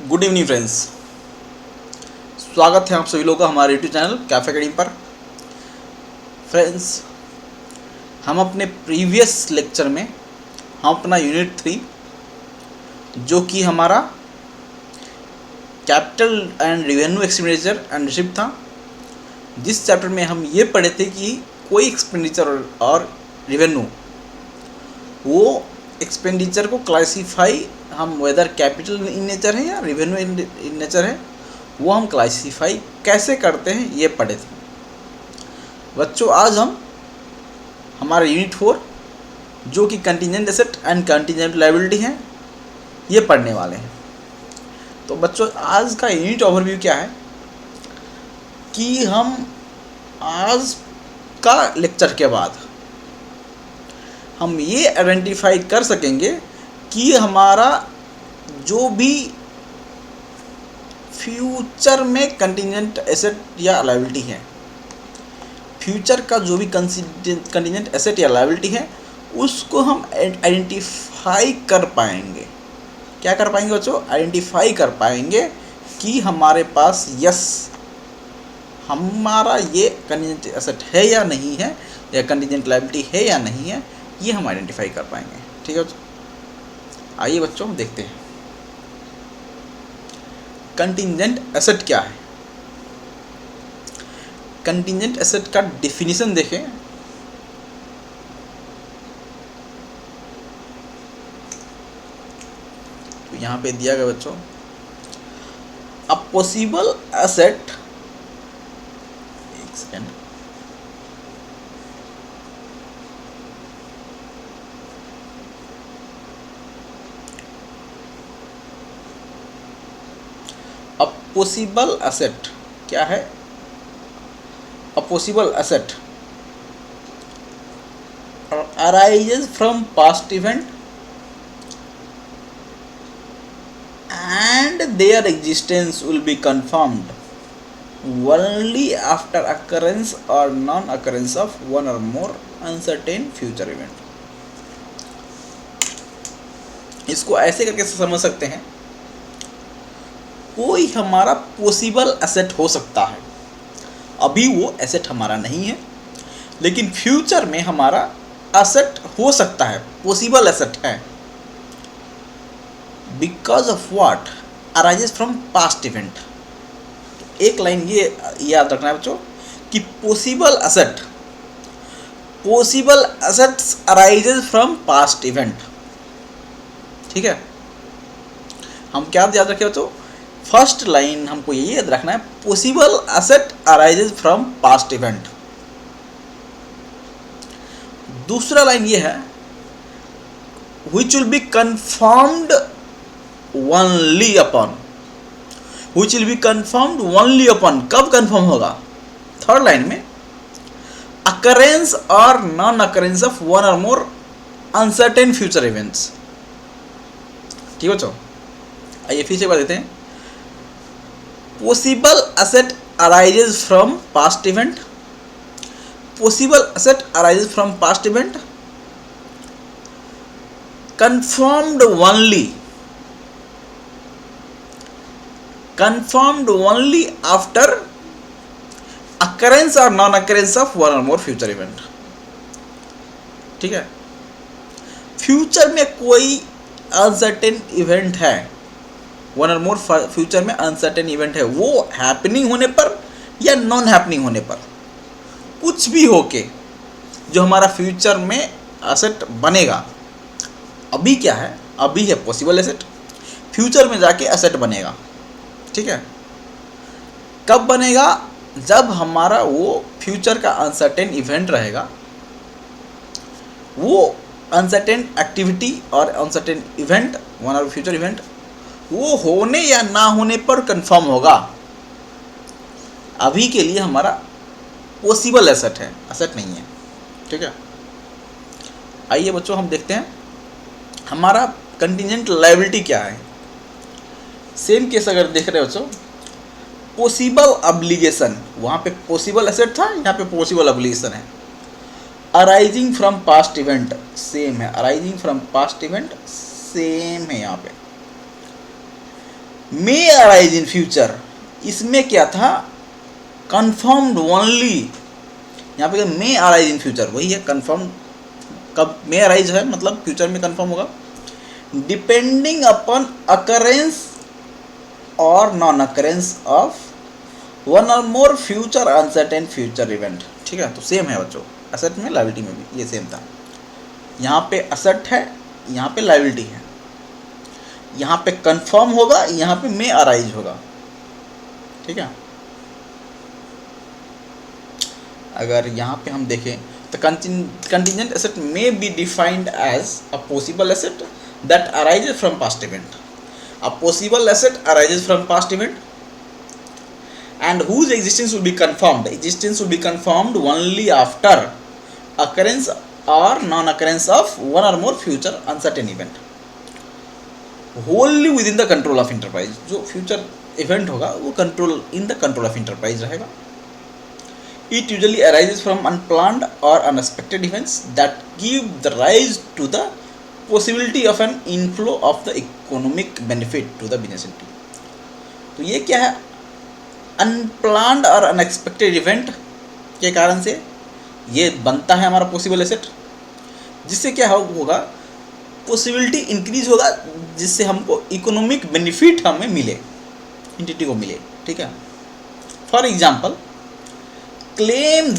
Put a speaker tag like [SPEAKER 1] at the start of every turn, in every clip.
[SPEAKER 1] Good evening friends, स्वागत है आप सभी लोगों का हमारे यूट्यूब चैनल कैफे अकेडमी पर। फ्रेंड्स, हम अपने प्रीवियस लेक्चर में हम अपना यूनिट 3 जो कि हमारा capital and revenue expenditure and receipt था, जिस चैप्टर में हम ये पढ़े थे कि कोई एक्सपेंडिचर और रेवेन्यू वो एक्सपेंडिचर को क्लासिफाई हम वेदर कैपिटल इन नेचर है या रेवेन्यू इन नेचर है वो हम क्लासिफाई कैसे करते हैं ये पढ़े थे। बच्चों, आज हम हमारा यूनिट 4 जो कि contingent asset and contingent liability है ये पढ़ने वाले हैं। तो बच्चों, आज का यूनिट ओवरव्यू क्या है कि हम आज का लेक्चर के बाद हम ये आइडेंटिफाई कर सकेंगे कि हमारा जो भी फ्यूचर में कंटीजेंट एसेट या लायबिलिटी है, फ्यूचर का जो भी कंटीजेंट एसेट या लायबिलिटी है उसको हम आइडेंटिफाई कर पाएंगे। क्या कर पाएंगे बच्चों? आइडेंटिफाई कर पाएंगे कि हमारे पास हमारा ये कंटीजेंट एसेट है या नहीं है, या कंटीजेंट लायबिलिटी है या नहीं है, ये हम आइडेंटिफाई कर पाएंगे। ठीक है बच्चों, आइए बच्चों देखते हैं कंटीजेंट एसेट क्या है। कंटीजेंट एसेट का डेफिनेशन देखें तो यहाँ पे दिया गया बच्चों, अ पॉसिबल एसेट, एक सेकेंड, अ पॉसिबल एसेट क्या है? अ possible asset arises from past event and their existence will be confirmed only after occurrence or non-occurrence of one or more uncertain future event। इसको ऐसे करके समझ सकते हैं, कोई हमारा पॉसिबल एसेट हो सकता है, अभी वो एसेट हमारा नहीं है, लेकिन फ्यूचर में हमारा एसेट हो सकता है, पॉसिबल एसेट है। Because of what? Arises from past event. एक लाइन ये याद रखना है बच्चों कि possible assets arises from past event. ठीक है, हम क्या याद रखें बच्चों? फर्स्ट लाइन हमको ये याद रखना है, possible asset arises from past event. दूसरा लाइन ये है, which will be confirmed only upon, which will be confirmed only upon, कब confirm होगा? थर्ड लाइन में, occurrence और non occurrence of one or more uncertain future events। ठीक है बच्चों, आइए फिर से बात देते हैं। Possible asset arises from past event, possible asset arises from past event, confirmed only after occurrence or non occurrence of one or more future event। ठीक है, फ्यूचर में कोई अनसर्टेन इवेंट है, वन और मोर फ्यूचर में uncertain event है, वो happening होने पर या नॉन हैपनिंग होने पर, कुछ भी होके जो हमारा फ्यूचर में एसेट बनेगा। अभी क्या है? अभी है पॉसिबल एसेट, फ्यूचर में जाके एसेट बनेगा। ठीक है, कब बनेगा? जब हमारा वो फ्यूचर का अनसर्टेन इवेंट रहेगा, वो अनसर्टेन एक्टिविटी और अनसर्टेन इवेंट, वन और फ्यूचर इवेंट, वो होने या ना होने पर कंफर्म होगा। अभी के लिए हमारा पॉसिबल एसेट है, एसेट नहीं है। ठीक है, आइए बच्चों हम देखते हैं हमारा कंटीजेंट लायबिलिटी क्या है। सेम केस अगर देख रहे हो बच्चों, पॉसिबल ऑब्लिगेशन, वहाँ पे पॉसिबल एसेट था, यहाँ पे पॉसिबल ऑब्लिगेशन है। Arising from past event same है, arising from past event same है यहाँ पे। मे अराइज इन फ्यूचर, इसमें क्या था, कन्फर्म्ड ओनली, यहाँ पे मे अराइज इन फ्यूचर वही है, कन्फर्म कब मे अराइज है मतलब फ्यूचर में कन्फर्म होगा, depending upon occurrence or non occurrence of one or more future uncertain future event. ठीक है, तो सेम है बच्चों, असेट में लायबिलिटी में भी ये सेम था। यहाँ पे असेट है, यहाँ पे लायबिलिटी है, यहाँ पे कंफर्म होगा, यहाँ पे मे अराइज होगा। ठीक है, अगर यहाँ पे हम देखें तो contingent asset may be defined as a possible asset that arises from past event. A possible asset arises from past event and whose existence will be confirmed. Existence will be confirmed only after occurrence or non-occurrence of one or more future uncertain event, wholly within the control of enterprise. जो future event होगा वो control in the control of enterprise रहेगा. It usually arises from unplanned or unexpected events that give the rise to the possibility of an inflow of the economic benefit to the business entity. तो ये क्या है, unplanned और unexpected event के कारण से ये बनता है हमारा पॉसिबल एसेट, जिससे क्या होगा, पॉसिबिलिटी इंक्रीज होगा, जिससे हमको इकोनॉमिक बेनिफिट हमें मिले, एंटिटी को मिले। ठीक है, for example claim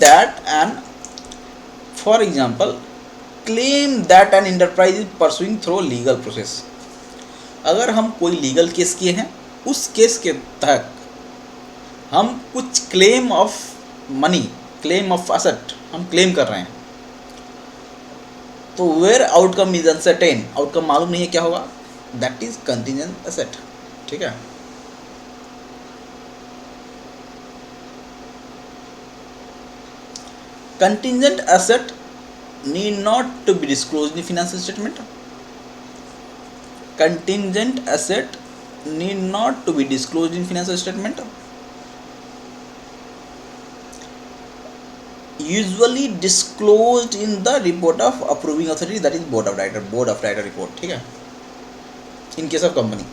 [SPEAKER 1] that an enterprise is pursuing through legal process. अगर हम कोई लीगल केस किए हैं, उस केस के तहत हम कुछ claim of money, claim of asset हम क्लेम कर रहे हैं, तो where outcome is uncertain, outcome मालूम नहीं है क्या होगा, दैट इज कंटिजेंट एसेट। ठीक है, contingent asset need not to be disclosed in financial statement. Contingent asset need not to be disclosed in financial statement, usually disclosed in the report of approving authority, that is board of director report. ठीक है, in case of company,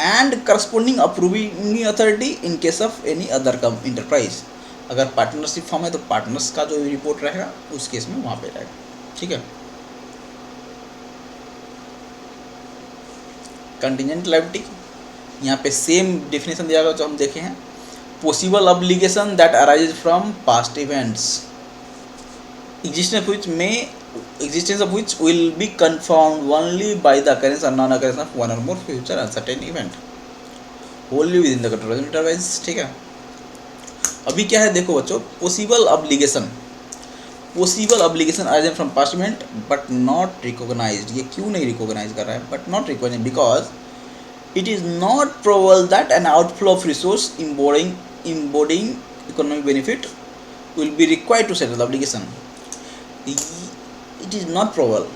[SPEAKER 1] and corresponding approving authority in case of any other enterprise. अगर partnership form है तो partners का जो report रहेगा उस case में वहाँ पे रहेगा। ठीक है, कंटिजेंट लायबिलिटी यहाँ पे सेम डेफिनेशन दिया गया जो हम देखे हैं, possible obligation that arises from past events, existence of which will be confirmed only by the occurrence or non-occurrence of one or more future uncertain event, wholly within the control of enterprise. ठीक है, अभी क्या है देखो बच्चों, possible obligation arising from past event but not recognized। ये क्यों नहीं रिकॉग्नाइज कर रहा है, but not recognized because it is not probable that an outflow of resource embodying economic benefit will be required to settle the obligation. It is not probable,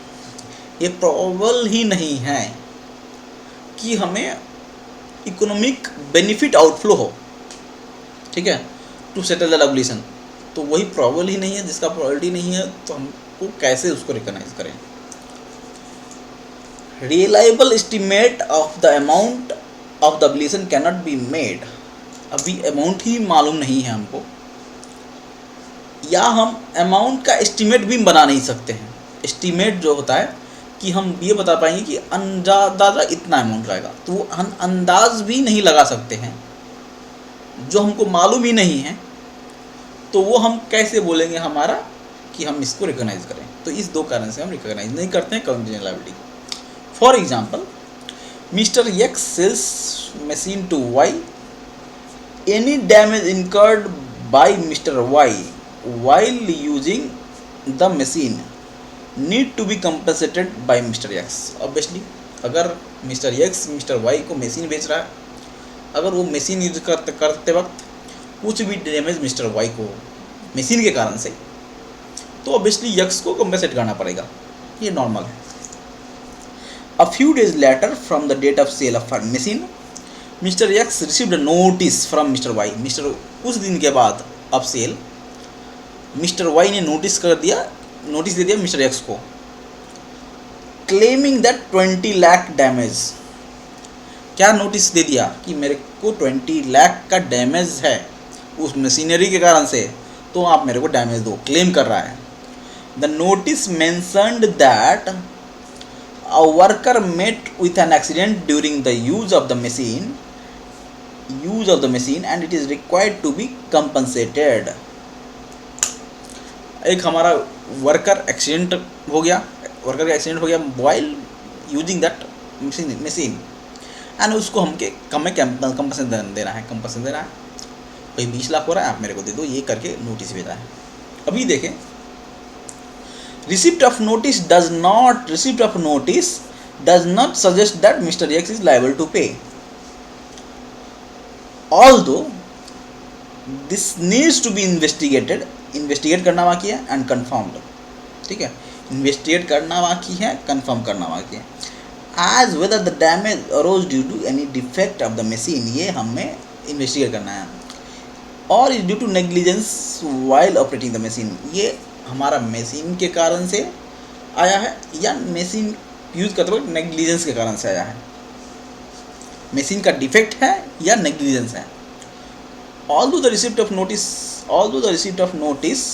[SPEAKER 1] ये probable ही नहीं है कि हमें इकोनॉमिक बेनिफिट आउटफ्लो हो। ठीक है, to settle the obligation, तो वही probable ही नहीं है, जिसका probability नहीं है तो हमको कैसे उसको रिकॉग्नाइज करें। Reliable estimate of the amount of the obligation cannot be made, अभी अमाउंट ही मालूम नहीं है हमको, या हम अमाउंट का एस्टिमेट भी बना नहीं सकते हैं। एस्टिमेट जो होता है कि हम ये बता पाएंगे कि अंदाज़ा इतना अमाउंट रहेगा, तो वो हम अंदाज भी नहीं लगा सकते हैं, जो हमको मालूम ही नहीं है, तो वो हम कैसे बोलेंगे हमारा कि हम इसको रिकॉग्नाइज करें। तो इस दो कारण से हम रिकॉग्नाइज नहीं करते हैं contingent liability. For example, mister X sells machine to Y, any damage incurred by Mr. Y while using the machine need to be compensated by Mr. X. Obviously, अगर Mr. X Mr. Y को machine बेच रहा है, अगर वो machine use करते वक्त कुछ भी डैमेज Mr. Y को मशीन के कारण से, तो ऑब्वियसली X को कंपेंसेट करना पड़ेगा, ये नॉर्मल है। A few days later from the date of sale of machine, mister X received a notice from mister Y. Mister कुछ दिन के बाद अब सेल, मिस्टर वाई ने नोटिस दे दिया मिस्टर एक्स को, क्लेमिंग दैट 20 लाख डैमेज क्या नोटिस दे दिया कि मेरे को 20 लाख का डैमेज है उस मशीनरी के कारण से, तो आप मेरे को डैमेज दो, क्लेम कर रहा है। The notice mentioned that a worker met with an accident during the use of the machine and it is required to be compensated. एक हमारा वर्कर का एक्सीडेंट हो गया while using that machine and उसको हमें कंपनसेशन देना है। भाई 20 लाख हो रहा है, आप मेरे को दे दो, ये करके नोटिस भेजा है। अभी देखें, receipt of notice does not suggest that mister X is liable to pay, although this needs to be investigate करना बाकी है एंड कन्फर्म्ड। ठीक है, इन्वेस्टिगेट करना बाकी है, कन्फर्म करना बाकी है। As whether the damage arose due to any defect of the machine, ये हमें इन्वेस्टिगेट करना है। और is due to negligence while operating the machine, ये हमारा मशीन के कारण से आया है या मशीन यूज करते वक्त नेग्लिजेंस के कारण से आया है, मशीन का डिफेक्ट है या नेग्लिजेंस है। Although the receipt of notice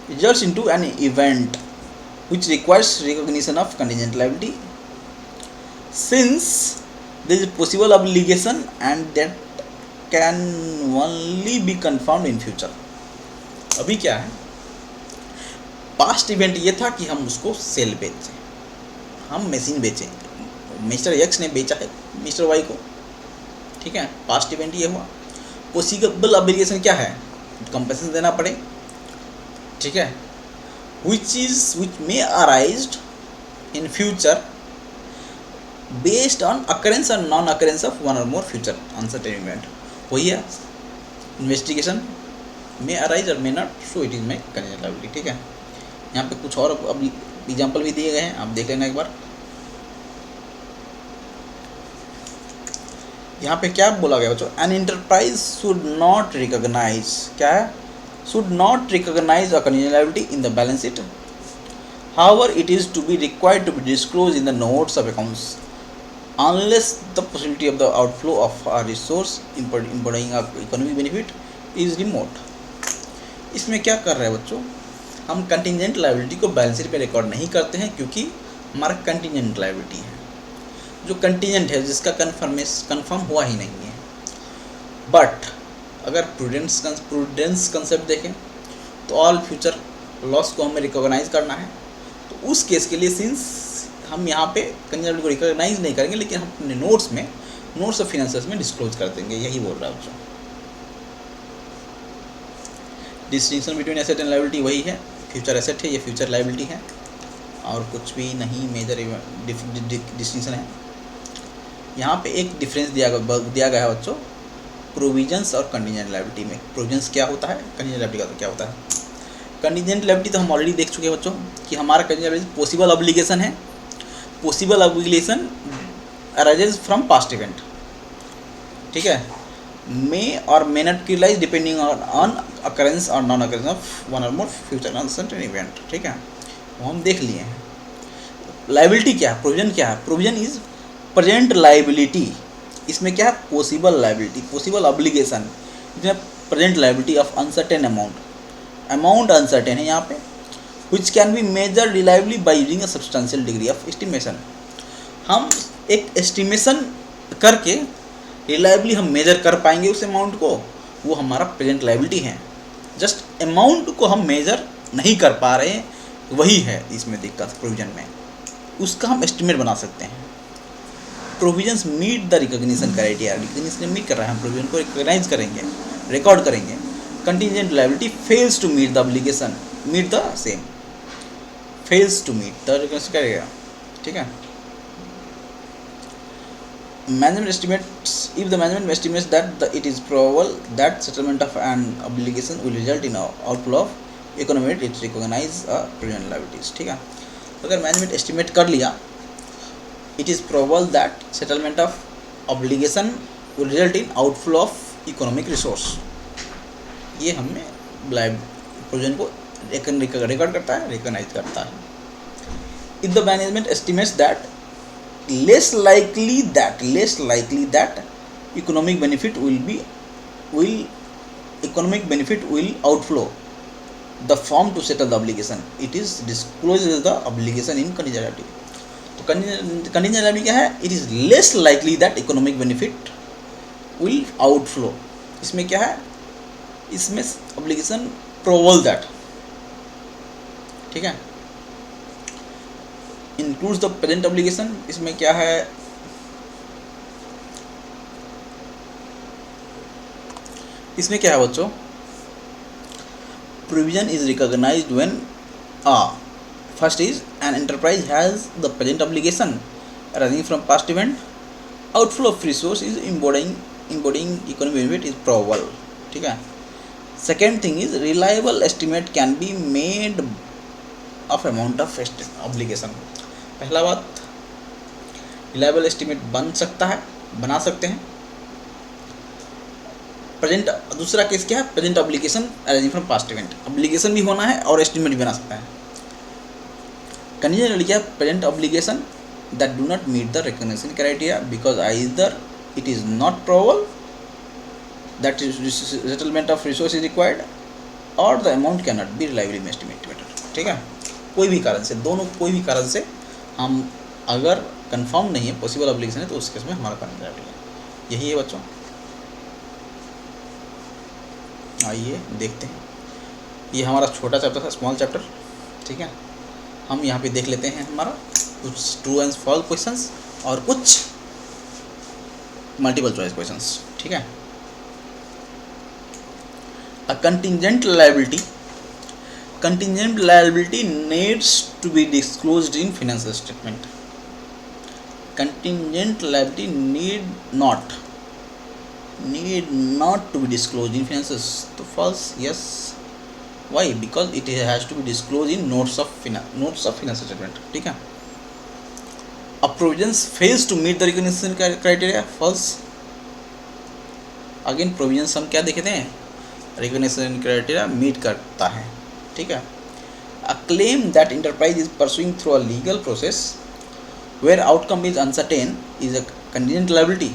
[SPEAKER 1] results into an event which requires recognition of contingent liability, since there is a possible obligation and that can only be confirmed in future। अभी क्या है, past event ये था कि हम उसको cell बेचें, हम मशीन बेचें, मिस्टर एक्स ने बेचा है मिस्टर वाई को। ठीक है, पास्ट इवेंट ये हुआ। पॉसिबल ऑब्लिगेशन क्या है, कंपनसेशन देना पड़े। ठीक है, which may arise in future based on occurrence or non-occurrence of one or more future uncertain event। वही है, investigation may arise or may not, so it is my contingent liability। ठीक है, यहाँ पे कुछ और अब एग्जाम्पल भी दिए गए हैं, आप देख लेना एक बार। यहाँ पे क्या बोला गया बच्चों, an enterprise should not recognise, क्या है, should not recognise a contingent liability in the balance sheet, however it is to be required to be disclose in the notes of accounts unless the possibility of the outflow of a resource importing economic benefit is remote. इसमें क्या कर रहे हैं बच्चों, हम contingent liability को balance sheet पे record नहीं करते हैं क्योंकि हमारा कंटीजेंट लायबिलिटी है, जो कंटीजेंट है, जिसका कन्फर्म हुआ ही नहीं है। बट अगर प्रूडेंस कंसेप्ट देखें तो ऑल फ्यूचर लॉस को हमें रिकॉग्नाइज करना है, तो उस केस के लिए सिंस हम यहाँ पे कंटीजेंट को रिकॉग्नाइज नहीं करेंगे, लेकिन हम अपने नोट्स ऑफ फिनेंसेस में डिस्क्लोज कर देंगे, यही बोल रहा है बच्चों। Distinction between asset and liability वही है, फ्यूचर एसेट है, ये फ्यूचर लायबिलिटी है, और कुछ भी नहीं मेजर डिस्टिंक्शन है। यहाँ पे एक डिफरेंस दिया गया है बच्चों, प्रोविजंस और कंटीजेंट लायबिलिटी में। प्रोविजंस क्या होता है, कंटीजेंट लायबिलिटी का क्या होता है। कंटीजेंट लायबिलिटी तो हम ऑलरेडी देख चुके हैं बच्चों कि हमारा कंटीजेंट लायबिलिटी पॉसिबल ऑब्लिगेशन है, possible obligation arises from past event. ठीक है, may or may not utilise depending on occurrence or non occurrence of one or more future uncertain event. ठीक है, वो हम देख लिए हैं। लायबिलिटी क्या है, प्रोविजन क्या है, प्रोविजन इज प्रेजेंट लायबिलिटी, इसमें क्या है, पॉसिबल लायबिलिटी, पॉसिबल ऑब्लिगेशन, इसमें present liability of uncertain amount uncertain है यहाँ पे, which can be measure reliably by using a substantial degree of estimation. हम एक एस्टिमेशन करके रिलायबली हम मेजर कर पाएंगे उस अमाउंट को, वो हमारा प्रेजेंट लायबिलिटी है। जस्ट अमाउंट को हम मेजर नहीं कर पा रहे हैं, वही है इसमें दिक्कत प्रोविजन में, उसका हम एस्टिमेट बना सकते हैं। Provisions meet the recognition criteria, recognition meet कर रहा है, हम प्रोविजन को रिकॉग्नाइज करेंगे, रिकॉर्ड करेंगे। Contingent liability fails to meet the obligation, meet the same, fails to meet the recognition criteria. ठीक है, management estimates, if the management estimates that it is probable that settlement of an obligation will result in outflow of economy, it recognize a provision liabilities। ठीक है, अगर management estimate कर लिया it is probable that settlement of obligation will result in outflow of economic resource, ये हमें provision को record करता है, रिकॉग्नाइज करता है। if the management estimates that less likely that economic benefit will economic benefit will outflow the firm to settle the obligation. It is discloses the obligation in contingent liability. तो contingent liability क्या है? It is less likely that economic benefit will outflow. इसमें क्या है? इसमें obligation probable that, ठीक है, includes the present obligation. इसमें क्या है? इसमें क्या है बच्चों? Provision is recognized when first is an enterprise has the present obligation arising from past event. Outflow of resource is embodying economic benefit is probable, ठीक है. Second thing is reliable estimate can be made of amount of obligation. पहला बात, reliable estimate बना सकते हैं. Present, दूसरा case क्या है? Present obligation arising from past event. Obligation भी होना है और एस्टिमेट भी बना सकता है. कंडीशन क्या है? Present obligation that do not meet the recognition criteria because either it is not probable that settlement of resource is required और the amount can not be reliably estimated, ठीक है. कोई भी कारण से, दोनों कोई भी कारण से हम अगर कंफर्म नहीं है पॉसिबल ऑब्लिगेशन है तो उस केस में हमारा कंडीशन है. यही है बच्चों. आइए देखते हैं. ये हमारा छोटा चैप्टर था, स्मॉल चैप्टर, ठीक है. हम यहाँ पे देख लेते हैं हमारा कुछ ट्रू एंड फॉल्स क्वेश्चंस और कुछ मल्टीपल चॉइस क्वेश्चंस, ठीक है. A contingent liability needs to be disclosed in financial statement. Contingent liability need not to be disclosed in finances. तो false, yes. Why? Because it has to be disclosed in notes of financial statement, ठीक है. A provisions fails to meet the recognition criteria. False. Again provisions हम क्या देखते हैं? Recognition criteria meet करता है, ठीक है. A claim that enterprise is pursuing through a legal process where outcome is uncertain is a contingent liability.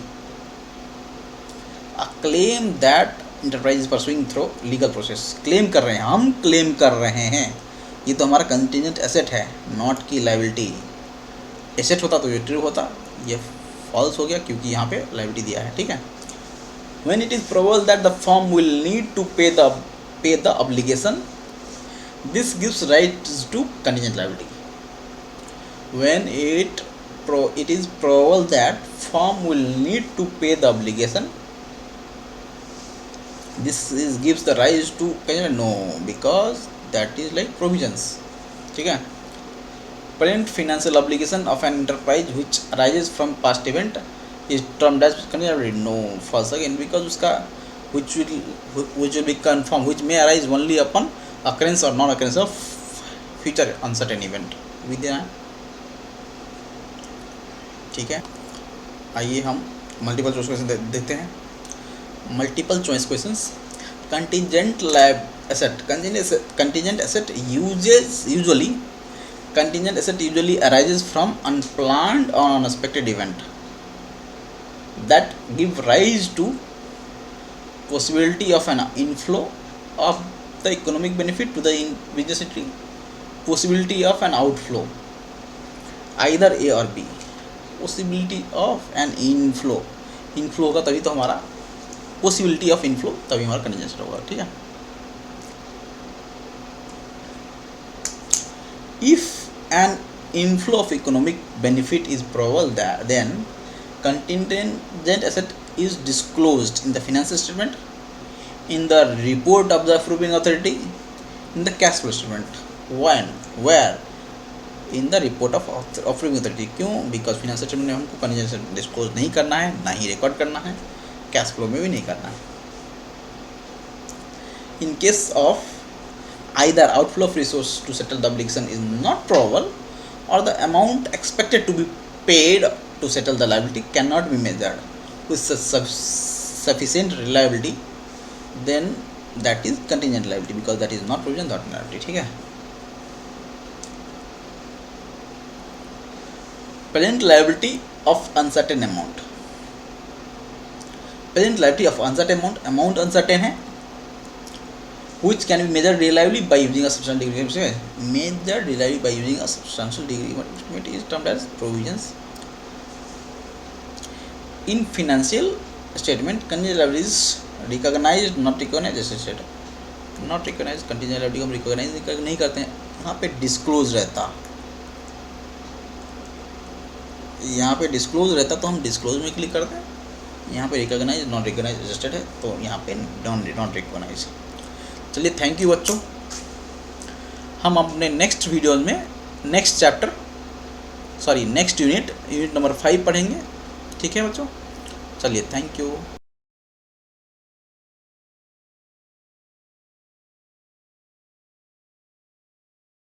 [SPEAKER 1] A claim that enterprise is pursuing through legal process. Claim कर रहे हैं, हम claim कर रहे हैं, ये तो हमारा कंटिजेंट एसेट है, नॉट की लायबिलिटी. एसेट होता तो ये ट्रू होता, ये फॉल्स हो गया क्योंकि यहाँ पे लायबिलिटी दिया है, ठीक है. When it is probable that the firm will need to pay the obligation, this gives rise to contingent liability. When it is probable that firm will need to pay the obligation, this gives the rise to no, because that is like provisions, ठीक है. Present financial obligation of an enterprise which arises from past event is termed as contingent. No, false again, because उसका which will be confirmed, which may arise only upon occurrence or non occurrence of future uncertain event within, ठीक है. आइए हम multiple choice question देखते हैं. Multiple choice questions. Contingent asset usually arises from unplanned or unexpected event that give rise to possibility of an inflow of the economic benefit to the business entity, possibility of an outflow, either A or B. Possibility of an inflow होगा तभी तो हमारा possibility of inflow, तभी हमारा contingent होगा, ठीक है. If an inflow of economic benefit is probable then contingent asset is disclosed in the financial statement, in the report of the approving authority, in the cash flow statement. When, where? In the report of approving authority. क्यों? Because financial statement में हमको contingent disclose नहीं करना है, ना ही record करना है, cash flow में भी नहीं करना है. In case of either outflow of resource to settle the obligation is not probable और the amount expected to be paid to settle the liability can not be measured with sufficient reliability, then that is contingent liability because that is not provision not liability, ठीक है. Present liability of uncertain amount, present liability of uncertain amount, amount uncertain है, which can be measured reliably by using a substantial degree of estimate. Measured reliably by using a substantial degree of estimate is termed as provisions. In financial statement, contingent liability is recognized, not recognized. जैसे state not recognise, contingent liability को हम recognise नहीं करते हैं, यहाँ पे disclose रहता, यहाँ पे डिस्क्लोज रहता तो हम डिस्क्लोज में क्लिक करते हैं, यहाँ पे रिकॉग्नाइज नॉट रिकॉग्नाइज रजिस्टर्ड है तो यहाँ पे नॉट रिकॉग्नाइज। चलिए थैंक यू बच्चों, हम अपने नेक्स्ट वीडियोज़ में नेक्स्ट यूनिट नंबर 5 पढ़ेंगे। ठीक है बच्चों, चलिए थैंक यू।